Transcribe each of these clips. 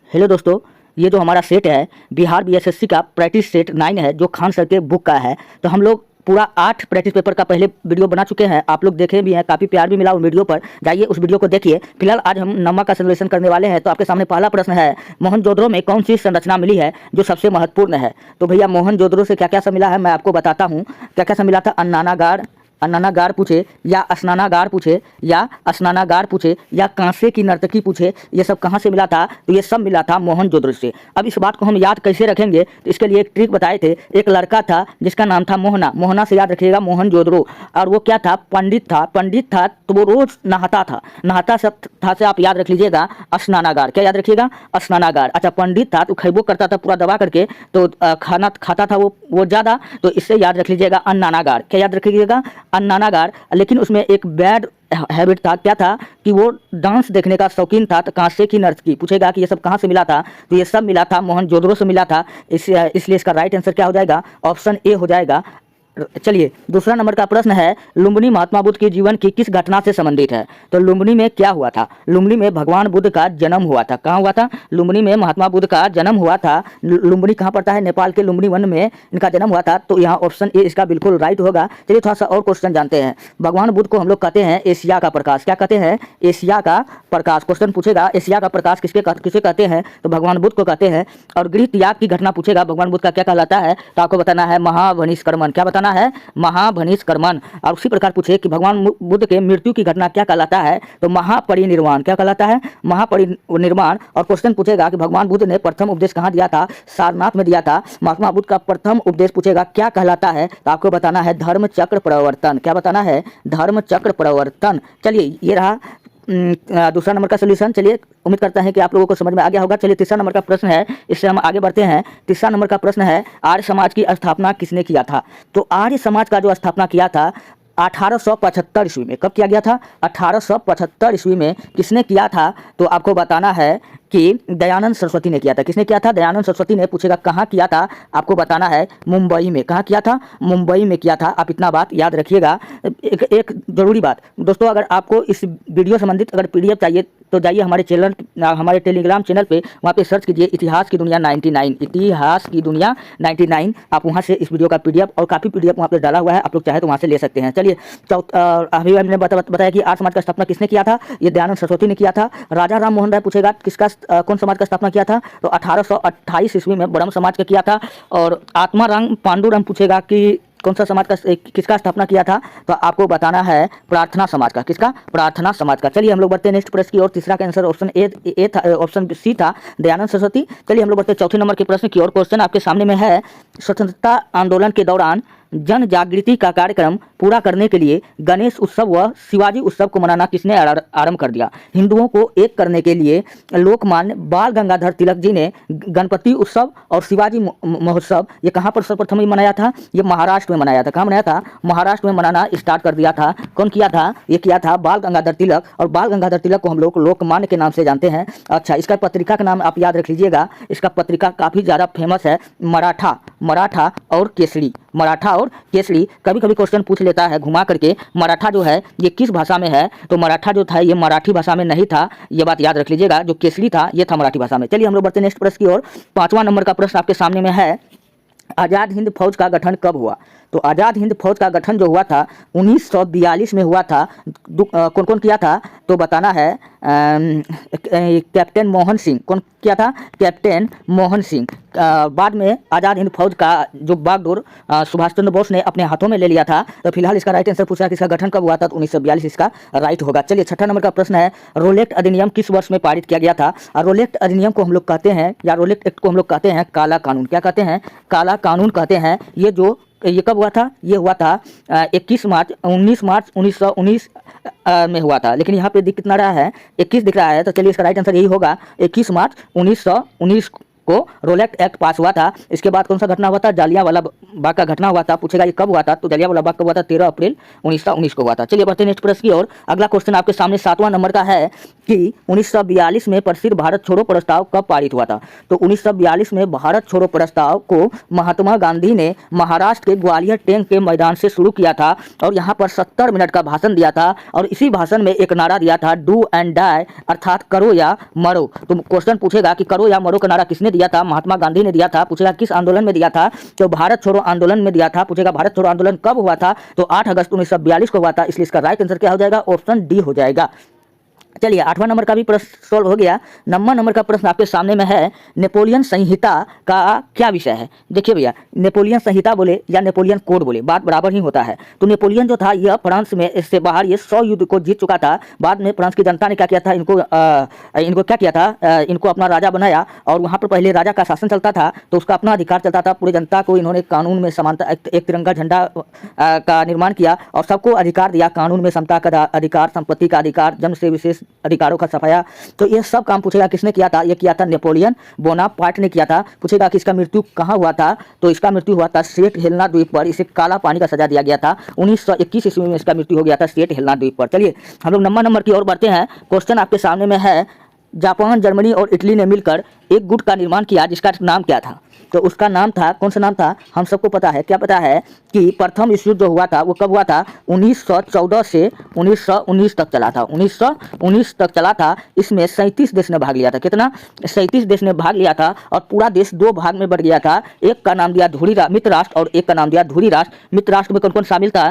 Hello दोस्तों, ये जो हमारा सेट है बिहार बीएसएससी का प्रैक्टिस सेट 9 है जो खान सर के बुक का है। तो हम लोग पूरा 8 प्रैक्टिस पेपर का पहले वीडियो बना चुके हैं, आप लोग देखे भी हैं, काफ़ी प्यार भी मिला उस वीडियो पर। जाइए उस वीडियो को देखिए। फिलहाल आज हम नमक का सोल्यूशन करने वाले हैं। तो आपके सामने पहला प्रश्न है, मोहनजोदड़ो में कौन सी संरचना मिली है जो सबसे महत्वपूर्ण है। तो भैया मोहनजोदड़ो से क्या क्या सब मिला है मैं आपको बताता हूँ। क्या क्या सब मिला था, अन्नानागार पूछे या स्नानागार पूछे या स्नानागार पूछे या कांसे की नर्तकी पूछे, ये सब कहाँ से मिला था। तो ये सब मिला था मोहनजोदड़ो से। अब इस बात को हम याद कैसे रखेंगे, तो इसके लिए एक ट्रिक बताए थे। एक लड़का था जिसका नाम था मोहना से याद रखिएगा मोहनजोदड़ो। और वो क्या था, पंडित था। तो वो रोज नहाता से आप याद रख लीजिएगा स्नानागार। क्या याद रखिएगा, स्नानागार। अच्छा, पंडित था तो खैबो करता था पूरा दबा करके, तो खाना खाता था वो ज़्यादा, तो इससे याद रख लीजिएगा अन्नानागार। क्या याद रखिएगा, अन्नानागार। लेकिन उसमें एक बैड हैबिट था। क्या था कि वो डांस देखने का शौकीन था। तो कांसे की नर्तकी पूछेगा कि ये सब कहाँ से मिला था। तो ये सब मिला था मोहनजोदड़ो से मिला था। इसलिए इसका राइट आंसर क्या हो जाएगा, ऑप्शन ए हो जाएगा। चलिए दूसरा नंबर का प्रश्न है, लुम्बिनी महात्मा बुद्ध के जीवन की किस घटना से संबंधित है। तो लुम्बिनी में क्या हुआ था, लुम्बिनी में भगवान बुद्ध का जन्म हुआ था। कहाँ हुआ था, लुम्बिनी में महात्मा बुद्ध का जन्म हुआ था। लुम्बिनी कहाँ पड़ता है, नेपाल के लुम्बिनी वन में इनका जन्म हुआ था। तो यहाँ ऑप्शन ए इसका बिल्कुल राइट होगा। चलिए थोड़ा सा और क्वेश्चन जानते हैं। भगवान बुद्ध को हम लोग कहते हैं एशिया का प्रकाश। क्या कहते हैं, एशिया का प्रकाश। क्वेश्चन पूछेगा एशिया का प्रकाश किसे कहते हैं, तो भगवान बुद्ध को कहते हैं। और गृह त्याग की घटना पूछेगा, भगवान बुद्ध का क्या कहलाता है, तो आपको बताना है महाभनिष्कर्मण। क्या बताना है, महाभनिष्कर्मण। और उसी प्रकार पूछे कि भगवान बुद्ध के मृत्यु की घटना क्या कहलाता है, तो महापरिनिर्वाण। क्या कहलाता है, महापरिनिर्वाण। और क्वेश्चन पूछेगा कि भगवान बुद्ध ने प्रथम उपदेश कहाँ दिया था, सारनाथ में दिया था। महात्मा बुद्ध का प्रथम उपदेश पूछेगा क्या कहलाता है, तो आपको बताना है धर्म चक्र प्रवर्तन। क्या बताना है, धर्म चक्र प्रवर्तन। चलिए ये रहा दूसरा नंबर का सोल्यूशन। चलिए उम्मीद करता है कि आप लोगों को समझ में आ गया होगा। चलिए तीसरा नंबर का प्रश्न है, इससे हम आगे बढ़ते हैं। तीसरा नंबर का प्रश्न है, आर्य समाज की स्थापना किसने किया था। तो आर्य समाज का जो स्थापना किया था 1875 ईस्वी में। कब किया गया था, 1875 ईस्वी में किसने किया था, तो आपको बताना है कि दयानंद सरस्वती ने किया था। किसने किया था, दयानंद सरस्वती ने। पूछेगा कहाँ किया था, आपको बताना है मुंबई में। कहाँ किया था, मुंबई में किया था। आप इतना बात याद रखिएगा। एक जरूरी बात दोस्तों, अगर आपको इस वीडियो संबंधित अगर पीडीएफ चाहिए तो जाइए हमारे टेलीग्राम चैनल पे, वहाँ पे सर्च कीजिए इतिहास की दुनिया 99, इतिहास की दुनिया 99। आप वहाँ से इस वीडियो का पीडीएफ और काफ़ी पीडीएफ वहाँ पे डाला हुआ है, आप लोग चाहे तो वहाँ से ले सकते हैं। चलिए अभी हमने बताया कि आर्य समाज का स्थापना किसने किया था, ये दयानंद सरस्वती ने किया था। राजा राम मोहन राय पूछेगा किसका कौन समाज का स्थापना किया था, तो 1828 ईस्वी में ब्रह्म समाज का किया था। और आत्माराम पांडुरंग पूछेगा कि कौन सा समाज का किसका स्थापना किया था, तो आपको बताना है प्रार्थना समाज का। किसका, प्रार्थना समाज का। चलिए हम लोग बढ़ते हैं नेक्स्ट प्रश्न की ओर। तीसरा का आंसर ऑप्शन ए था, ऑप्शन सी था दयानंद सरस्वती। चलिए हम लोग बढ़ते हैं चौथे नंबर के प्रश्न की ओर। क्वेश्चन आपके सामने में है, स्वतंत्रता आंदोलन के दौरान जन जागृति का कार्यक्रम पूरा करने के लिए गणेश उत्सव व शिवाजी उत्सव को मनाना किसने आरंभ कर दिया। हिंदुओं को एक करने के लिए लोकमान्य बाल गंगाधर तिलक जी ने गणपति उत्सव और शिवाजी महोत्सव ये कहाँ पर सर्वप्रथम मनाया था, ये महाराष्ट्र में मनाया था। कहाँ मनाया था, महाराष्ट्र में मनाना स्टार्ट कर दिया था। कौन किया था, ये किया था बाल गंगाधर तिलक। और बाल गंगाधर तिलक को हम लोग लोकमान्य के नाम से जानते हैं। अच्छा, इसका पत्रिका का नाम आप याद रख लीजिएगा। इसका पत्रिका काफ़ी ज़्यादा फेमस है, मराठा और केसरी। मराठा और केसरी। कभी कभी क्वेश्चन पूछ लेता है घुमा करके, मराठा जो है ये किस भाषा में है, तो मराठा जो था ये मराठी भाषा में नहीं था, ये बात याद रख लीजिएगा। जो केसरी था ये था मराठी भाषा में। चलिए हम लोग बढ़ते हैं नेक्स्ट प्रश्न की ओर। पांचवा नंबर का प्रश्न आपके सामने में है, आज़ाद हिंद फौज का गठन कब हुआ। तो आज़ाद हिंद फौज का गठन जो हुआ था 1942 में हुआ था। कौन कौन किया था, तो बताना है कैप्टन मोहन सिंह। कौन किया था, कैप्टन मोहन सिंह। बाद में आज़ाद हिंद फौज का जो बागडोर सुभाष चंद्र बोस ने अपने हाथों में ले लिया था। तो फिलहाल इसका राइट आंसर पूछा कि इसका गठन कब हुआ था, तो 1942 इसका राइट होगा। चलिए छठा नंबर का प्रश्न है, रोलेक्ट अधिनियम किस वर्ष में पारित किया गया था। और रोलेक्ट अधिनियम को हम लोग कहते हैं, या रोलेक्ट एक्ट को हम लोग कहते हैं काला कानून। क्या कहते हैं, काला कानून कहते हैं। ये कब हुआ था, ये हुआ था 19 मार्च 1919 में हुआ था। लेकिन यहाँ पे दिख कितना रहा है, 21 दिख रहा है। तो चलिए इसका राइट आंसर यही होगा, 21 मार्च 1919 को रोलेक्ट एक्ट पास हुआ था। इसके बाद कौन सा घटना हुआ था? जलियांवाला बाग का घटना हुआ था। पूछेगा ये कब हुआ था? तो जलियांवाला बाग कब हुआ था? 13 अप्रैल 1919 को हुआ था। चलिए बढ़ते हैं नेक्स्ट प्रश्न की ओर। अगला क्वेश्चन आपके सामने 7वां नंबर का है कि 1942 में प्रसिद्ध भारत छोड़ो प्रस्ताव कब पारित हुआ था? तो 1942 में भारत छोड़ो प्रस्ताव को महात्मा गांधी ने महाराष्ट्र के ग्वालियर टैंक के मैदान से शुरू किया था और यहाँ पर 70 मिनट का भाषण दिया था और इसी भाषण में एक नारा दिया था, डू एंड डाई, अर्थात करो या मरो। तो क्वेश्चन पूछेगा कि करो या मरो का नारा किसने दिया था? महात्मा गांधी ने दिया था। पूछेगा किस आंदोलन में दिया था? तो भारत छोड़ो आंदोलन में दिया था। पूछेगा भारत छोड़ो आंदोलन कब हुआ था? तो 8 अगस्त 1942 को हुआ था। इसलिए इसका राइट आंसर क्या हो जाएगा? ऑप्शन डी हो जाएगा। चलिए 8वां नंबर का भी प्रश्न सॉल्व हो गया। 9वां नंबर का प्रश्न आपके सामने में है, नेपोलियन संहिता का क्या विषय है? देखिए भैया, नेपोलियन संहिता बोले या नेपोलियन कोड बोले, बात बराबर ही होता है। तो नेपोलियन जो था यह फ्रांस में इससे बाहर ये 100 युद्ध को जीत चुका था। बाद में फ्रांस की जनता ने क्या किया था? इनको क्या किया था? इनको अपना राजा बनाया और वहाँ पर पहले राजा का शासन चलता था तो उसका अपना अधिकार चलता था। पूरी जनता को इन्होंने कानून में समानता, एक तिरंगा झंडा का निर्माण किया और सबको अधिकार दिया, कानून में समता का अधिकार, संपत्ति का अधिकार, जन्म से विशेष अधिकारों का सफाया। तो ये सब काम पूछेगा किसने किया था? ये किया था नेपोलियन बोनापार्ट ने किया था। पूछेगा कि इसका मृत्यु कहाँ हुआ था? तो इसका मृत्यु हुआ था सेंट हेलेना द्वीप पर। इसे काला पानी का सजा दिया गया था। 1921 ईस्वी में इसका मृत्यु हो गया था सेंट हेलेना द्वीप पर। चलिए हम लोग 9वां नंबर की ओर बढ़ते हैं। क्वेश्चन आपके सामने में है, जापान, जर्मनी और इटली ने मिलकर एक गुट का निर्माण किया जिसका नाम क्या था? तो उसका नाम था, कौन सा नाम था? हम सबको पता है। क्या पता है कि प्रथम विश्व युद्ध जो हुआ था वो कब हुआ था? 1914 से 1919 तक चला था। 1919 तक चला था। इसमें 37 देश ने भाग लिया था। कितना? 37 देश ने भाग लिया था और पूरा देश 2 भाग में बढ़ गया था। एक का नाम दिया मित्र राष्ट्र और एक का नाम दिया धुरी राष्ट्र। मित्र राष्ट्र में कौन कौन शामिल था?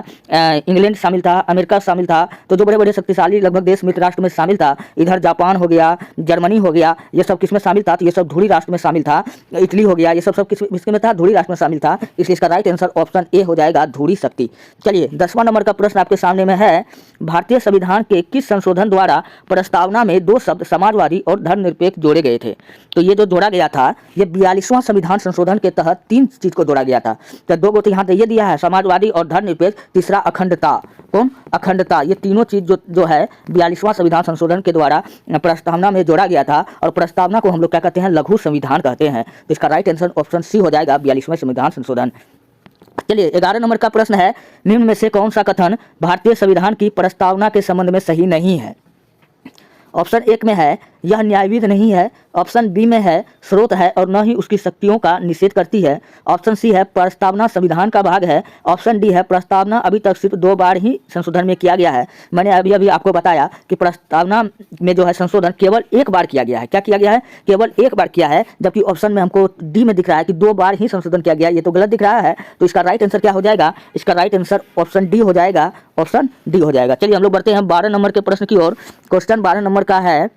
इंग्लैंड शामिल था, अमेरिका शामिल था। तो जो बड़े बड़े शक्तिशाली लगभग देश मित्र राष्ट्र में शामिल था। इधर जापान हो गया, जर्मनी हो गया, ये सब किसमें शामिल था? तो ये सब धुरी राष्ट्र में शामिल था। इटली हो गया, ये सब किसमें था? धुरी राष्ट्र में शामिल था। इसलिए इसका राइट आंसर ऑप्शन ए हो जाएगा, धुरी शक्ति। चलिए 10वां नंबर का प्रश्न आपके सामने में है, भारतीय संविधान के किस संशोधन द्वारा प्रस्तावना में 2 शब्द समाजवादी और धर्मनिरपेक्ष जोड़े गए थे? तो ये जो जोड़ा गया था ये 42वां संविधान संशोधन के तहत 3 चीज को जोड़ा गया था। तो 2 तो यहाँ ये दिया है, समाजवादी और धर्मनिरपेक्ष। तीसरा अखंडता। कौन? अखंडता। ये तीनों चीज जो है 42वां संविधान संशोधन के द्वारा प्रस्तावना में जोड़ा गया था और प्रस्तावना को हम लोग क्या कहते हैं? लघु संविधान कहते हैं। तो इसका राइट आंसर ऑप्शन सी हो जाएगा, 42वां संविधान संशोधन। चलिए 11 नंबर का प्रश्न है, निम्न में से कौन सा कथन भारतीय संविधान की प्रस्तावना के संबंध में सही नहीं है? ऑप्शन 1 में है, यह न्यायविध नहीं है। ऑप्शन बी में है, स्रोत है और न ही उसकी शक्तियों का निषेध करती है। ऑप्शन सी है, प्रस्तावना संविधान का भाग है। ऑप्शन डी है, प्रस्तावना अभी तक सिर्फ 2 बार ही संशोधन में किया गया है। मैंने अभी आपको बताया कि प्रस्तावना में जो है संशोधन केवल 1 बार किया गया है। क्या किया गया है? केवल 1 बार किया है, जबकि ऑप्शन में हमको डी में दिख रहा है कि 2 बार ही संशोधन किया गया है। ये तो गलत दिख रहा है। तो इसका राइट आंसर क्या हो जाएगा? इसका राइट आंसर ऑप्शन डी हो जाएगा, ऑप्शन डी हो जाएगा। चलिए हम लोग बढ़ते हैं 12 नंबर के प्रश्न की ओर। क्वेश्चन 12 नंबर का है,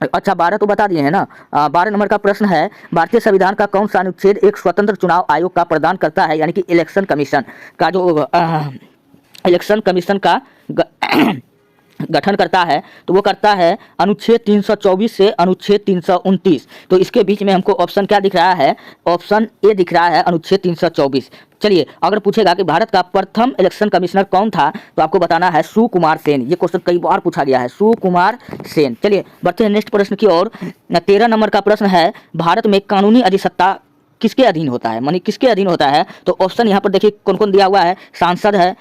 अच्छा 12 तो बता दिए हैं ना। 12 नंबर का प्रश्न है, भारतीय संविधान का कौन सा अनुच्छेद एक स्वतंत्र चुनाव आयोग का प्रदान करता है? यानी कि इलेक्शन कमीशन का जो इलेक्शन कमीशन का गठन करता है, तो वो करता है अनुच्छेद 324 से अनुच्छेद 329। तो इसके बीच में हमको ऑप्शन क्या दिख रहा है? ऑप्शन ए दिख रहा है, अनुच्छेद 324। चलिए अगर पूछेगा कि भारत का प्रथम इलेक्शन कमिश्नर कौन था, तो आपको बताना है सुकुमार सेन। ये क्वेश्चन कई बार पूछा गया है, सुकुमार सेन। चलिए बढ़ते हैं नेक्स्ट प्रश्न की ओर। 13 नंबर का प्रश्न है, भारत में कानूनी अधिसत्ता किसके अधीन होता है? मानी किसके अधीन होता है? तो ऑप्शन यहाँ पर देखिए कौन कौन दिया हुआ है। सांसद है,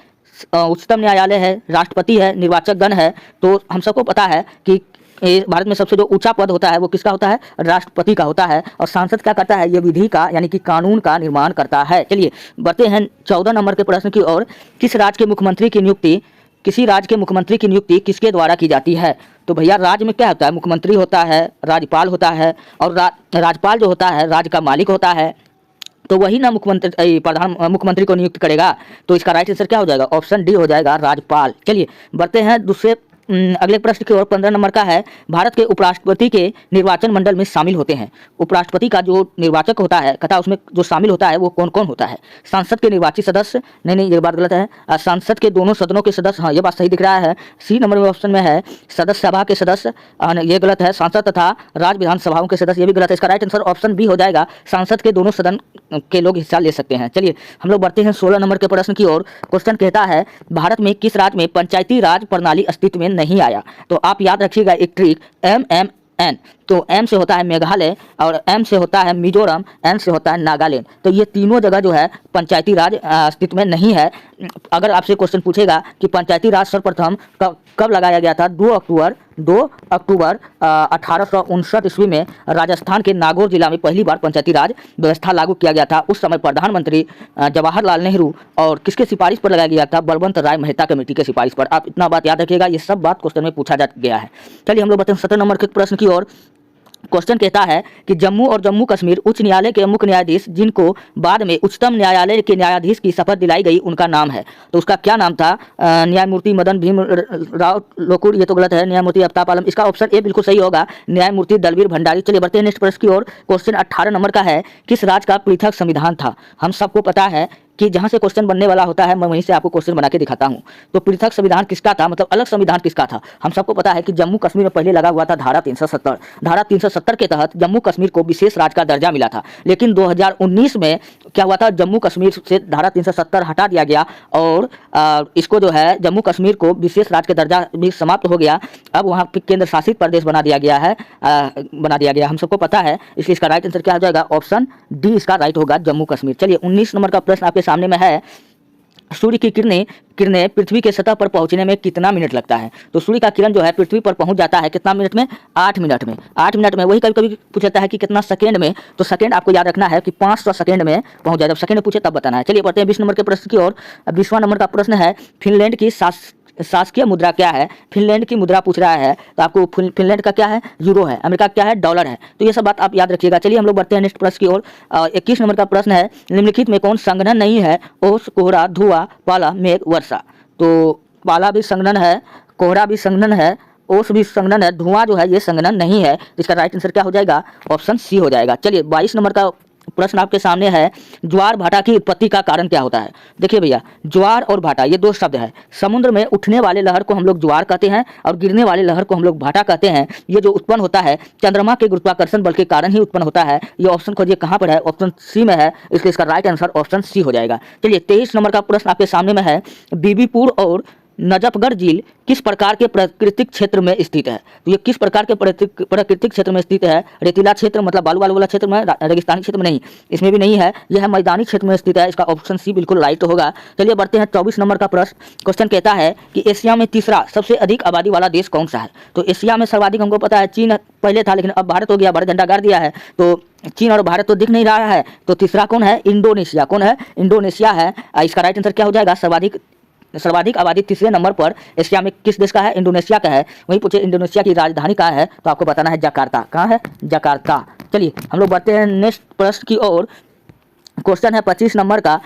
उच्चतम न्यायालय है, राष्ट्रपति है, निर्वाचक गण है। तो हम सबको पता है कि भारत में सबसे जो ऊंचा पद होता है वो किसका होता है? राष्ट्रपति का होता है। और सांसद क्या करता है? ये विधि का यानी कि कानून का निर्माण करता है। चलिए बढ़ते हैं 14 नंबर के प्रश्न की ओर। किस राज्य के मुख्यमंत्री की नियुक्ति किसी राज्य के मुख्यमंत्री की नियुक्ति किसके द्वारा की जाती है? तो भैया राज्य में क्या होता है? मुख्यमंत्री होता है, राज्यपाल होता है और राज्यपाल जो होता है राज्य का मालिक होता है। तो वही ना मुख्यमंत्री को नियुक्त करेगा। तो इसका राइट आंसर क्या हो जाएगा? ऑप्शन डी हो जाएगा, राज्यपाल। चलिए बढ़ते हैं दूसरे अगले प्रश्न की ओर। 15 नंबर का है, भारत के उपराष्ट्रपति के निर्वाचन मंडल में शामिल होते हैं। उपराष्ट्रपति का जो निर्वाचक होता है तथा उसमें जो शामिल होता है वो कौन कौन होता है? सांसद के निर्वाचित सदस्य, नहीं ये बात गलत है। सांसद के दोनों सदनों के सदस्य, हाँ ये बात सही दिख रहा है। सी नंबर में ऑप्शन में है सदस्य सभा के सदस्य, ये गलत है। सांसद तथा राज्य विधानसभाओं के सदस्य, ये भी गलत है। इसका राइट आंसर ऑप्शन बी हो जाएगा, सांसद के दोनों सदन के लोग हिस्सा ले सकते हैं। चलिए हम लोग बढ़ते हैं 16 नंबर के प्रश्न की ओर। क्वेश्चन कहता है, भारत में किस राज्य में पंचायती राज प्रणाली अस्तित्व में नहीं आया? तो आप याद रखिएगा एक ट्रिक, MMN। तो एम से होता है मेघालय, और एम से होता है मिजोरम, एन से होता है नागालैंड। तो ये तीनों जगह जो है पंचायती राज अस्तित्व में नहीं है। अगर आपसे क्वेश्चन पूछेगा कि पंचायती राज सर्वप्रथम कब लगाया गया था, 2 अक्टूबर 1859 ईस्वी में राजस्थान के नागौर जिला में पहली बार पंचायती राज व्यवस्था लागू किया गया था। उस समय प्रधानमंत्री जवाहरलाल नेहरू और किसके सिफारिश पर लगाया गया था, बलवंत राय मेहता कमेटी के सिफारिश पर। आप इतना बात याद रखिएगा, ये सब बात क्वेश्चन में पूछा जा गया है। चलिए हम लोग बताएं 17 नंबर के प्रश्न की ओर। क्वेश्चन कहता है कि जम्मू और जम्मू कश्मीर उच्च न्यायालय के मुख्य न्यायाधीश जिनको बाद में उच्चतम न्यायालय के न्यायाधीश की शपथ दिलाई गई उनका नाम है, तो उसका क्या नाम था? न्यायमूर्ति मदन भीम राव लोकुर, ये तो गलत है। न्यायमूर्ति अफ्ताब आलम, इसका ऑप्शन ए बिल्कुल सही होगा, न्यायमूर्ति दलवीर भंडारी। चलिए बढ़ते हैं नेक्स्ट प्रश्न की ओर। क्वेश्चन 18 नंबर का है, किस राज्य का पृथक संविधान था? हम सबको पता है कि जहां से क्वेश्चन बनने वाला होता है मैं वहीं से आपको क्वेश्चन बना के दिखाता हूं। तो पृथक संविधान किसका था, मतलब अलग संविधान किसका था? हम सबको पता है कि जम्मू कश्मीर में पहले लगा हुआ था धारा 370। धारा 370 के तहत जम्मू कश्मीर को विशेष राज्य का दर्जा मिला था, लेकिन 2019 में क्या हुआ था, जम्मू कश्मीर से धारा 370 हटा दिया गया और इसको जो है जम्मू कश्मीर को विशेष राज्य का दर्जा भी समाप्त हो गया। अब वहाँ केंद्र शासित प्रदेश बना दिया गया है, हम सबको पता है। इसलिए इसका राइट आंसर क्या हो जाएगा? ऑप्शन डी इसका राइट होगा, जम्मू कश्मीर। चलिए 19 नंबर का प्रश्न आपके सामने में है, सूर्य की किरणें पृथ्वी के सतह पर पहुंचने में कितना मिनट लगता है? तो सूर्य का किरण जो है पृथ्वी पर पहुंच जाता है कितना मिनट में? 8 मिनट में। 8 मिनट में। वही कभी कभी पूछा जाता है कि कितना सेकंड में, तो सेकंड आपको याद रखना है कि 500 सेकंड में पहुंच जाए। जब सेकंड में पूछे तब बताना है। चलिए बढ़ते हैं 20 नंबर के प्रश्न की ओर। 20वां नंबर का प्रश्न है, फिनलैंड की शासकीय मुद्रा क्या है? फिनलैंड की मुद्रा पूछ रहा है, तो आपको फिनलैंड का क्या है? यूरो है। अमेरिका क्या है? डॉलर है। तो ये सब बात आप याद रखिएगा। चलिए हम लोग बढ़ते हैं नेक्स्ट प्रश्न की ओर। 21 नंबर का प्रश्न है, निम्नलिखित में कौन संघनन नहीं है? ओस, कोहरा, धुआं, पाला, मेघ, वर्षा। तो पाला भी संघनन है, कोहरा भी संघनन है, ओस भी संघनन है, धुआं जो है ये संघनन नहीं है। इसका राइट आंसर क्या हो जाएगा? ऑप्शन सी हो जाएगा। चलिए 22 नंबर का प्रश्न आपके सामने है, ज्वार भाटा की उत्पत्ति का कारण क्या होता है? देखिए भैया, ज्वार और भाटा ये दो शब्द है। समुद्र में उठने वाले लहर को हम लोग ज्वार कहते हैं और गिरने वाले लहर को हम लोग भाटा कहते हैं। ये जो उत्पन्न होता है चंद्रमा के गुरुत्वाकर्षण बल के कारण ही उत्पन्न होता है। ये ऑप्शन खोजिए कहाँ पर है? ऑप्शन सी में है, इसलिए इसका राइट आंसर ऑप्शन सी हो जाएगा। चलिए 23 नंबर का प्रश्न आपके सामने में है, बीबीपुर और नजफगढ़ झील किस प्रकार के प्राकृतिक क्षेत्र में स्थित है? तो ये किस प्रकार के प्राकृतिक क्षेत्र में स्थित है? रेतीला क्षेत्र मतलब बालू वाला क्षेत्र में, रेगिस्तानी क्षेत्र में नहीं, इसमें भी नहीं है। यह मैदानी क्षेत्र में स्थित है। इसका ऑप्शन सी बिल्कुल राइट होगा। चलिए बढ़ते हैं 24 नंबर का प्रश्न। क्वेश्चन कहता है कि एशिया में तीसरा सबसे अधिक आबादी वाला देश कौन सा है? तो एशिया में सर्वाधिक हमको पता है चीन पहले था, लेकिन अब भारत हो गया, भारत झंडा गाड़ दिया है, तो चीन और भारत तो दिख नहीं रहा है। तो तीसरा कौन है? इंडोनेशिया। कौन है? इंडोनेशिया है। इसका राइट आंसर क्या हो जाएगा? सर्वाधिक आबादी तीसरे नंबर पर एशिया में किस देश का है? इंडोनेशिया का है। वहीं पूछे इंडोनेशिया की राजधानी कहाँ है, तो आपको बताना है जकार्ता। कहाँ है? जकार्ता। चलिए हम लोग बढ़ते हैं नेक्स्ट प्रश्न की ओर। क्वेश्चन है 25 नंबर का,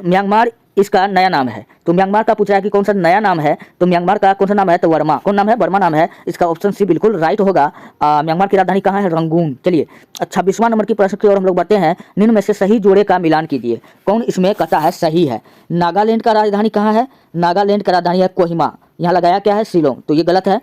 म्यांमार इसका नया नाम है। तो म्यांमार का पूछ रहा है कि कौन सा नया नाम है? तो म्यांमार का कौन सा नाम है? तो वर्मा। कौन नाम है? वर्मा नाम है। इसका ऑप्शन सी बिल्कुल राइट होगा। म्यांमार की राजधानी कहाँ है? रंगून। चलिए 26वां नंबर की प्रश्न की ओर हम लोग बढ़ते हैं। निम्न में से सही जोड़े का मिलान कीजिए। कौन इसमें कहता है सही है? नागालैंड का राजधानी कहाँ है? नागालैंड का राजधानी है कोहिमा। यहाँ लगाया क्या है? शिलोंग। तो ये गलत है।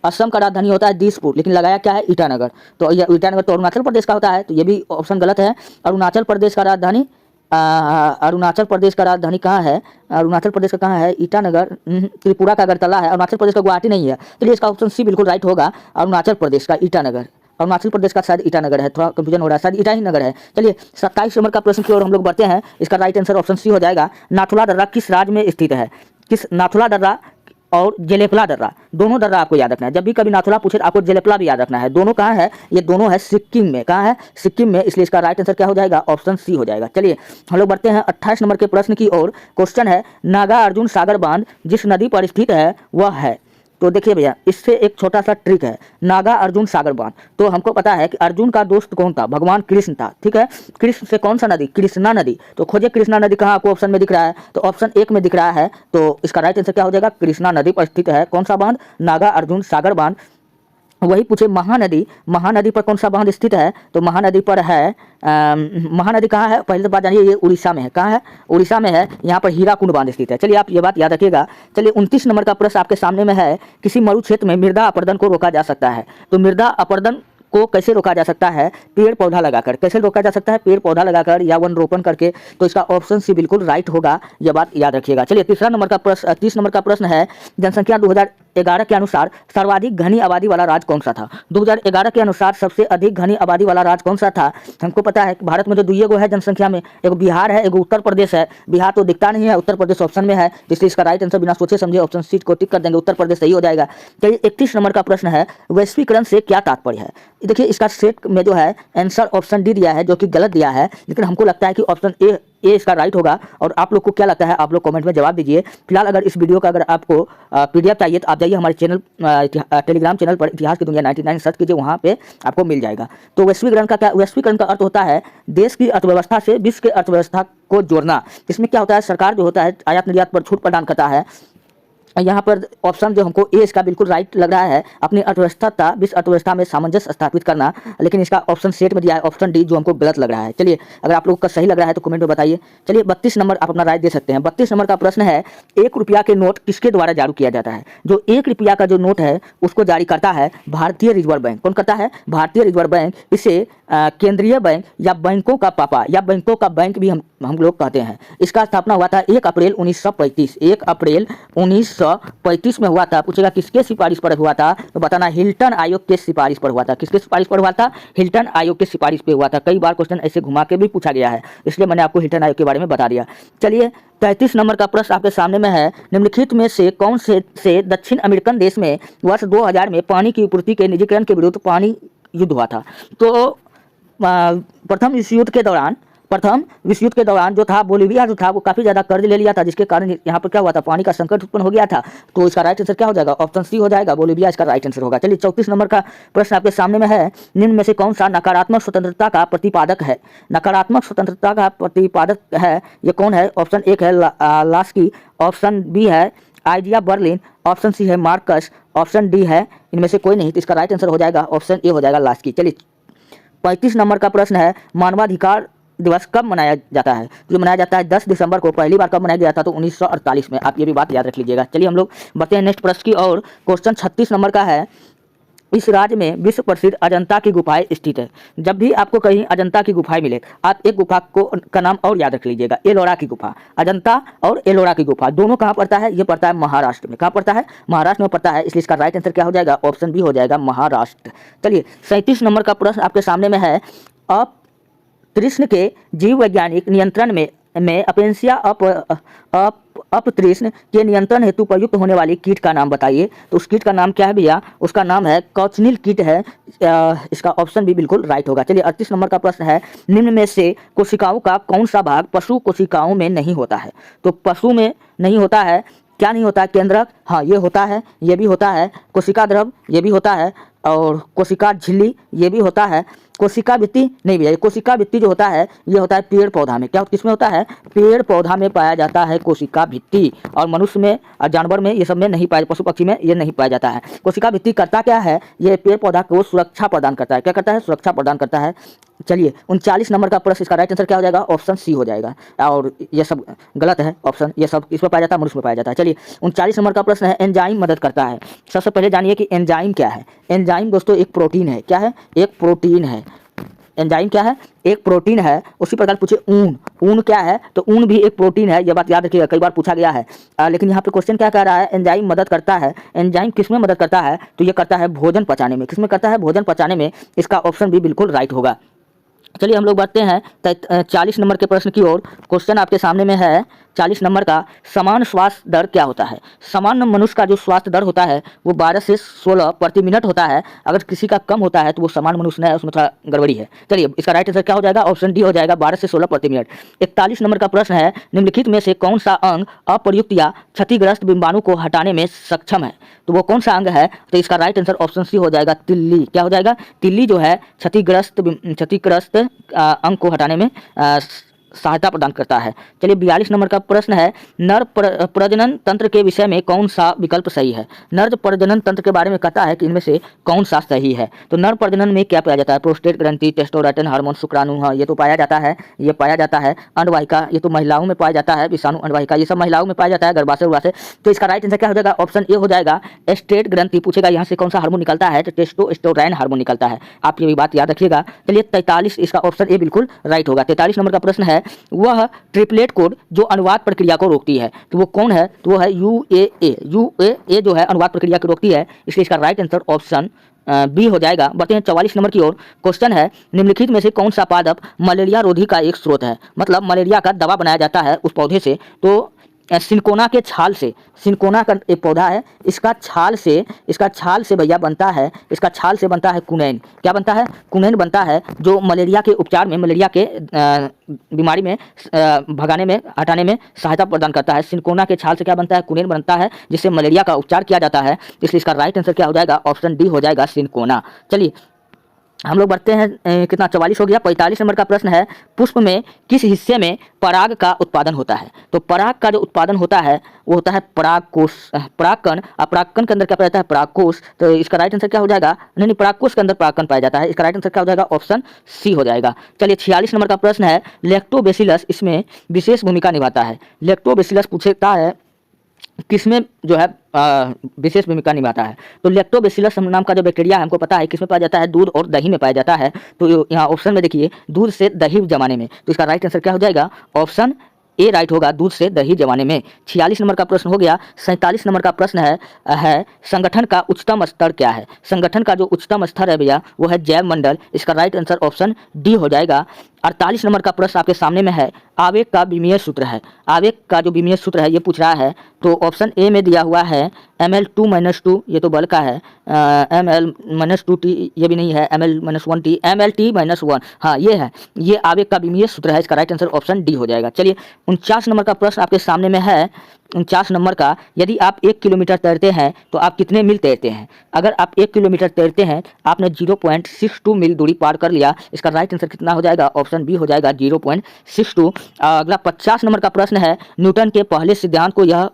असम का राजधानी होता है दिसपुर, लेकिन लगाया क्या है? ईटानगर। तो यह ईटानगर तो अरुणाचल प्रदेश का होता है, तो ये भी ऑप्शन गलत है। अरुणाचल प्रदेश का राजधानी कहाँ है? अरुणाचल प्रदेश का कहाँ है? ईटानगर। त्रिपुरा का अगरतला है। अरुणाचल प्रदेश का गुवाहाटी नहीं है। चलिए इसका ऑप्शन सी बिल्कुल राइट होगा, अरुणाचल प्रदेश का ईटानगर। अरुणाचल प्रदेश का शायद ईटानगर है, थोड़ा कंफ्यूजन हो रहा है, शायद ईटा ही नगर है। चलिए 27 नंबर का प्रश्न की ओर हम लोग बढ़ते हैं। इसका राइट आंसर ऑप्शन सी हो जाएगा। नाथुला दर्रा किस राज्य में स्थित है? नाथुला दर्रा और जेलेपला दर्रा, दोनों दर्रा आपको याद रखना है। जब भी कभी नाथुला पूछे तो आपको जेलेपला भी याद रखना है। दोनों कहाँ है? ये दोनों है सिक्किम में। कहाँ है? सिक्किम में। इसलिए इसका राइट आंसर क्या हो जाएगा? ऑप्शन सी हो जाएगा। चलिए हम लोग बढ़ते हैं 28 नंबर के प्रश्न की ओर। क्वेश्चन है, नागा अर्जुन सागर बांध जिस नदी पर स्थित है वह है? तो देखिए भैया, इससे एक छोटा सा ट्रिक है। नागा अर्जुन सागर बांध, तो हमको पता है कि अर्जुन का दोस्त कौन था? भगवान कृष्ण था। ठीक है, कृष्ण से कौन सा नदी? कृष्णा नदी। तो खोजे कृष्णा नदी कहाँ आपको ऑप्शन में दिख रहा है? तो ऑप्शन 1 में दिख रहा है। तो इसका राइट आंसर क्या हो जाएगा? कृष्णा नदी पर स्थित है कौन सा बांध? नागा अर्जुन सागर बांध। वही पूछे महानदी पर कौन सा बांध स्थित है? तो महानदी पर है, महानदी कहाँ है? पहले तो बात जानिए, ये उड़ीसा में है। कहाँ है? उड़ीसा में है। यहाँ पर हीराकुंड बांध स्थित है। चलिए आप ये बात याद रखिएगा। चलिए 29 नंबर का प्रश्न आपके सामने में है, किसी मरु क्षेत्र में मृदा अपरदन को रोका जा सकता है? तो मृदा अपरदन को कैसे रोका जा सकता है? पेड़ पौधा लगाकर। कैसे रोका जा सकता है? पेड़ पौधा लगाकर या वन रोपण करके। तो इसका ऑप्शन सी बिल्कुल राइट होगा, यह बात याद रखिएगा। चलिए 30 नंबर का प्रश्न है, जनसंख्या 2011 के अनुसार सर्वाधिक घनी आबादी वाला राज्य कौन सा था? 2011 के अनुसार सबसे अधिक घनी आबादी वाला राज्य कौन सा था? हमको पता है कि भारत में जो दुइये गो है जनसंख्या में, एक बिहार है, एक उत्तर प्रदेश है। बिहार तो दिखता नहीं है, उत्तर प्रदेश ऑप्शन में है, इसलिए इसका राइट आंसर बिना सोचे समझे ऑप्शन सी को टिक कर देंगे, उत्तर प्रदेश सही हो जाएगा। चलिए 31 नंबर का प्रश्न है, वैश्वीकरण से क्या तात्पर्य है? देखिए इसका सेट में जो है आंसर ऑप्शन डी दिया है, जो कि गलत दिया है, लेकिन हमको लगता है कि ऑप्शन ए इसका राइट होगा। और आप लोग को क्या लगता है, आप लोग कमेंट में जवाब दीजिए। फिलहाल अगर इस वीडियो का अगर आपको पीडीएफ चाहिए तो आप जाइए हमारे चैनल टेलीग्राम चैनल पर इतिहास की दुनिया 99 सर्च कीजिए, वहाँ पे आपको मिल जाएगा। तो वैश्वीकरण का क्या? वैश्वीकरण का अर्थ होता है देश की अर्थव्यवस्था से विश्व की अर्थव्यवस्था को जोड़ना। इसमें क्या होता है, सरकार जो होता है आयात निर्यात पर छूट प्रदान करता है। यहाँ पर ऑप्शन जो हमको ए इसका बिल्कुल राइट लग रहा है, अपनी अर्थव्यवस्था विश्व अर्थव्यवस्था में सामंजस्य स्थापित करना, लेकिन इसका ऑप्शन सेट में दिया है ऑप्शन डी, जो हमको गलत लग रहा है। चलिए अगर आप लोगों का सही लग रहा है तो कमेंट में बताइए। चलिए 32 नंबर आप अपना राय दे सकते हैं। 32 नंबर का प्रश्न है, 1 रुपया के नोट किसके द्वारा जारी किया जाता है? जो 1 रुपया का जो नोट है उसको जारी करता है भारतीय रिजर्व बैंक। कौन करता है? भारतीय रिजर्व बैंक। इसे केंद्रीय बैंक या बैंकों का पापा या बैंकों का बैंक भी हम लोग कहते हैं। इसका स्थापना हुआ था 1 अप्रैल 1935। 1 अप्रैल 1935 में हुआ था। पूछेगा किसके सिफारिश पर हुआ था, तो बताना हिल्टन आयोग के सिफारिश पर हुआ था। किसके सिफारिश पर हुआ था? हिल्टन आयोग के सिफारिश पर हुआ था। कई बार क्वेश्चन ऐसे घुमा के भी पूछा गया है, इसलिए मैंने आपको हिल्टन आयोग के बारे में बता दिया। चलिए 33 नंबर का प्रश्न आपके सामने में है, निम्नलिखित में से कौन से दक्षिण अमेरिकन देश में वर्ष 2000 में पानी की आपूर्ति के निजीकरण के विरुद्ध पानी युद्ध हुआ था? तो प्रथम विश्व युद्ध के दौरान जो था बोलिविया जो था वो काफ़ी ज़्यादा कर्ज ले लिया था, जिसके कारण यहाँ पर क्या हुआ था, पानी का संकट उत्पन्न हो गया था। तो इसका राइट आंसर क्या हो जाएगा? ऑप्शन सी हो जाएगा, बोलिविया इसका राइट आंसर होगा। चलिए 34 नंबर का प्रश्न आपके सामने में है, निम्न में से कौन सा नकारात्मक स्वतंत्रता का प्रतिपादक है? नकारात्मक स्वतंत्रता का प्रतिपादक है, ये कौन है? ऑप्शन एक है लास्की, ऑप्शन बी है आइडिया बर्लिन, ऑप्शन सी है मार्कस, ऑप्शन डी है इनमें से कोई नहीं। तो इसका राइट आंसर हो जाएगा ऑप्शन ए हो जाएगा लास्की। चलिए 35 नंबर का प्रश्न है, मानवाधिकार दिवस कब मनाया जाता है? जो मनाया जाता है 10 दिसंबर को। पहली बार कब मनाया गया था? तो 1948 में। आप ये भी बात याद रख लीजिएगा। चलिए हम लोग बढ़ते हैं नेक्स्ट प्रश्न की और। क्वेश्चन 36 नंबर का है, इस राज्य में विश्व प्रसिद्ध अजंता की गुफाएं स्थित है। जब भी आपको कहीं अजंता की गुफाएं मिले, आप एक गुफा का नाम और याद रख लीजिएगा, एलोरा की गुफा। अजंता और एलोरा की गुफा दोनों कहाँ पड़ता है? ये पड़ता है महाराष्ट्र में। कहाँ पड़ता है? महाराष्ट्र में पड़ता है, इसलिए इसका राइट आंसर क्या हो जाएगा? ऑप्शन बी हो जाएगा, महाराष्ट्र। चलिए 37 नंबर का प्रश्न आपके सामने में है, अपतृष्ण के जीव वैज्ञानिक नियंत्रण में अपेंसिया अपतृष्ण के नियंत्रण हेतु प्रयुक्त होने वाली कीट का नाम बताइए। तो उस कीट का नाम क्या है भैया? उसका नाम है कॉचनिल कीट है। इसका ऑप्शन भी बिल्कुल राइट होगा। चलिए 38 नंबर का प्रश्न है, निम्न में से कोशिकाओं का कौन सा भाग पशु कोशिकाओं में नहीं होता है? तो पशु में नहीं होता है, क्या नहीं होता है? केंद्रक, हाँ ये होता है, ये भी होता है। कोशिका द्रव, ये भी होता है। और कोशिका झिल्ली, ये भी होता है। कोशिका भित्ति नहीं भैया, कोशिका भित्ति जो होता है ये होता है पेड़ पौधा में। क्या किसमें होता है? पेड़ पौधा में पाया जाता है कोशिका भित्ति। और मनुष्य में और जानवर में ये सब में नहीं पाया, पशु पक्षी में ये नहीं पाया जाता है। कोशिका भित्ति करता क्या है? ये पेड़ पौधा को सुरक्षा प्रदान करता है। क्या करता है? सुरक्षा प्रदान करता है। चलिए 39 नंबर का प्रश्न, इसका राइट आंसर क्या हो जाएगा? ऑप्शन सी हो जाएगा। और ये सब गलत है ऑप्शन, ये सब इसमें पाया जाता है, मनुष्य में पाया जाता है। चलिए 39 नंबर का प्रश्न है, एंजाइम मदद करता है। सबसे पहले जानिए कि एंजाइम क्या है। एंजाइम दोस्तों एक प्रोटीन है। क्या है? एक प्रोटीन है। एंजाइम क्या है? एक प्रोटीन है। उसी प्रकार पूछे ऊन क्या है? तो ऊन भी एक प्रोटीन है। यह बात याद रखिएगा, कई बार पूछा गया है। लेकिन यहाँ पे क्वेश्चन क्या कह रहा है? एंजाइम मदद करता है। एंजाइम किस में मदद करता है? तो ये करता है भोजन पचाने में। किस में करता है? भोजन पचाने में। इसका ऑप्शन भी बिल्कुल राइट होगा। चलिए हम लोग बढ़ते हैं 40 नंबर के प्रश्न की ओर। क्वेश्चन आपके सामने में है 40 नंबर का, समान श्वास दर क्या होता है? सामान्य मनुष्य का जो श्वास दर होता है वो 12 से 16 प्रति मिनट होता है। अगर किसी का कम होता है तो वो सामान्य मनुष्य नहीं है, उसमें थोड़ा गड़बड़ी है। चलिए इसका राइट आंसर क्या हो जाएगा? ऑप्शन डी हो जाएगा, 12 से 16 प्रति मिनट। 41 नंबर का प्रश्न है, निम्नलिखित में से कौन सा अंग अप्रयुक्त या क्षतिग्रस्त डिंबाणु को हटाने में सक्षम है? तो वो कौन सा अंग है? तो इसका राइट आंसर ऑप्शन सी हो जाएगा, तिल्ली। क्या हो जाएगा? तिल्ली जो है क्षतिग्रस्त अंग को हटाने में सहायता प्रदान करता है। चलिए 42 नंबर का प्रश्न है, नर प्रजनन तंत्र के विषय में कौन सा विकल्प सही है। नर प्रजनन तंत्र के बारे में कहता है कि इनमें से कौन सा सही है। तो नर प्रजनन में क्या पाया जाता है, प्रोस्टेट ग्रंथि, टेस्टोस्टेरोन हार्मोन, शुक्राणु, हाँ ये तो पाया जाता है, ये पाया जाता है। अंडवाहिका, ये तो महिलाओं में पाया जाता है, विषाणु अंडवाहिका ये सब महिलाओं में पाया जाता है, गर्भाशय उर्वाशय। तो इसका राइट आंसर क्या हो जाएगा, ऑप्शन ए हो जाएगा। एस्टेट ग्रंथि पूछेगा यहाँ से कौन सा हार्मोन निकलता है, तो टेस्टोस्टेरोन हार्मोन निकलता है, आप ये भी बात याद रखिएगा। चलिए 43, इसका ऑप्शन ए बिल्कुल राइट होगा। 43 नंबर का प्रश्न है, वह ट्रिपलेट कोड जो अनुवाद प्रक्रिया को रोकती है, तो वो कौन है, तो वो है UAA। UAA जो है अनुवाद प्रक्रिया को रोकती है, इसलिए इसका राइट आंसर ऑप्शन बी हो जाएगा। बढ़ते हैं 44 नंबर की ओर। क्वेश्चन है, निम्नलिखित में से कौन सा पादप मलेरिया रोधी का एक स्रोत है, मतलब मलेरिया का दवा बनाया जाता है उस पौधे से। तो सिनकोना के छाल से, सिनकोना का एक पौधा है, इसका छाल से भैया बनता है, इसका छाल से बनता है कुनैन। क्या बनता है, कुनैन बनता है, जो मलेरिया के उपचार में, मलेरिया के बीमारी में भगाने में, हटाने में सहायता प्रदान करता है। सिनकोना के छाल से क्या बनता है, कुनैन बनता है, जिससे मलेरिया का उपचार किया जाता है। इसलिए इसका राइट आंसर क्या हो जाएगा, ऑप्शन डी हो जाएगा, सिनकोना। चलिए हम लोग बढ़ते हैं, कितना 44 हो गया। 45 नंबर का प्रश्न है, पुष्प में किस हिस्से में पराग का उत्पादन होता है। तो पराग का जो उत्पादन होता है वो होता है परागकोश, परागकण। अब परागकण के अंदर क्या पाया जाता है, परागकोश। तो इसका राइट आंसर क्या हो जाएगा, नहीं परागकोश के अंदर परागकण पाया जाता है, इसका राइट आंसर क्या हो जाएगा, ऑप्शन सी हो जाएगा। चलिए 46 नंबर का प्रश्न है, लैक्टोबैसिलस इसमें विशेष भूमिका निभाता है। लैक्टोबैसिलस पूछता है किसमें जो है विशेष भूमिका निभाता है। तो लैक्टोबैसिलस नाम का जो बैक्टीरिया है, हमको पता है किसमें पाया जाता है, दूध और दही में पाया जाता है। तो यहाँ ऑप्शन में देखिए, दूध से दही जमाने में। तो इसका राइट आंसर क्या हो जाएगा, ऑप्शन ए राइट होगा, दूध से दही जमाने में। 46 नंबर का प्रश्न हो गया। 47 नंबर का प्रश्न है संगठन का उच्चतम स्तर क्या है। संगठन का जो उच्चतम स्तर है भैया वो है जैव मंडल, इसका राइट आंसर ऑप्शन डी हो जाएगा। 48 नंबर का प्रश्न आपके सामने में है, आवेग का विमीय सूत्र है। आवेग का जो विमीय सूत्र है ये पूछ रहा है, तो ऑप्शन ए में दिया हुआ है Ml2-2, ये तो बल का है, Ml-2T ये भी नहीं है, Ml-1T, Mlt-1, हाँ ये है, ये आवेग का विमीय सूत्र है, इसका राइट आंसर ऑप्शन डी हो जाएगा। चलिए 49 नंबर का प्रश्न आपके सामने में है। 49 नंबर का, यदि आप 1 किलोमीटर तैरते हैं तो आप कितने मील तैरते हैं। अगर आप 1 किलोमीटर तैरते हैं, आपने 0.62 मील दूरी पार कर लिया, इसका राइट आंसर कितना हो जाएगा, ऑप्शन बी हो जाएगा, 0.62। अगला 50 नंबर का प्रश्न है, न्यूटन के पहले सिद्धांत को यह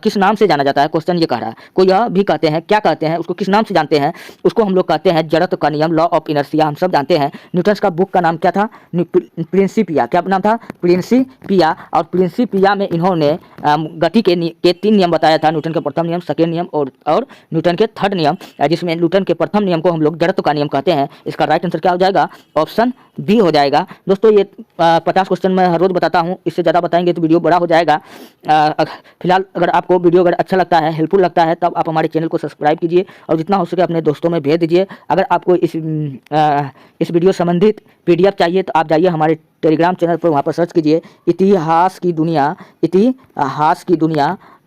किस नाम से जाना जाता है। क्वेश्चन ये कह रहा है, को यह भी कहते हैं, क्या कहते हैं, उसको किस नाम से जानते हैं, उसको हम लोग कहते हैं जड़त्व का नियम, लॉ ऑफ इनर्शिया, हम सब जानते हैं। न्यूटन का बुक का नाम क्या था, प्रिंसिपिया। क्या नाम था, प्रिंसिपिया। और प्रिंसिपिया में इन्होंने गति के 3 नियम बताया था, न्यूटन के प्रथम नियम, सेकेंड नियम और न्यूटन के थर्ड नियम, जिसमें न्यूटन के प्रथम नियम को हम लोग जड़त्व का नियम कहते हैं। इसका राइट आंसर क्या हो जाएगा, ऑप्शन बी हो जाएगा। दोस्तों ये 50 क्वेश्चन मैं हर रोज बताता हूँ, इससे ज़्यादा बताएंगे तो वीडियो बड़ा हो जाएगा। फिलहाल अगर आपको वीडियो अगर अच्छा लगता है, हेल्पफुल लगता है, तब आप हमारे चैनल को सब्सक्राइब कीजिए और जितना हो सके अपने दोस्तों में भेज दीजिए। अगर आपको इस वीडियो संबंधित PDF चाहिए तो आप जाइए हमारे टेलीग्राम चैनल पर, वहाँ पर सर्च कीजिए इतिहास की दुनिया,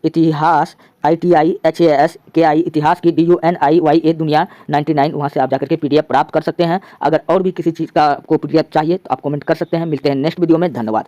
इतिहास ITIHASKI इतिहास की DUNIYA दुनिया 99, वहाँ से आप जाकर के PDF प्राप्त कर सकते हैं। अगर और भी किसी चीज़ का आपको PDF चाहिए तो आप कमेंट कर सकते हैं। मिलते हैं नेक्स्ट वीडियो में, धन्यवाद।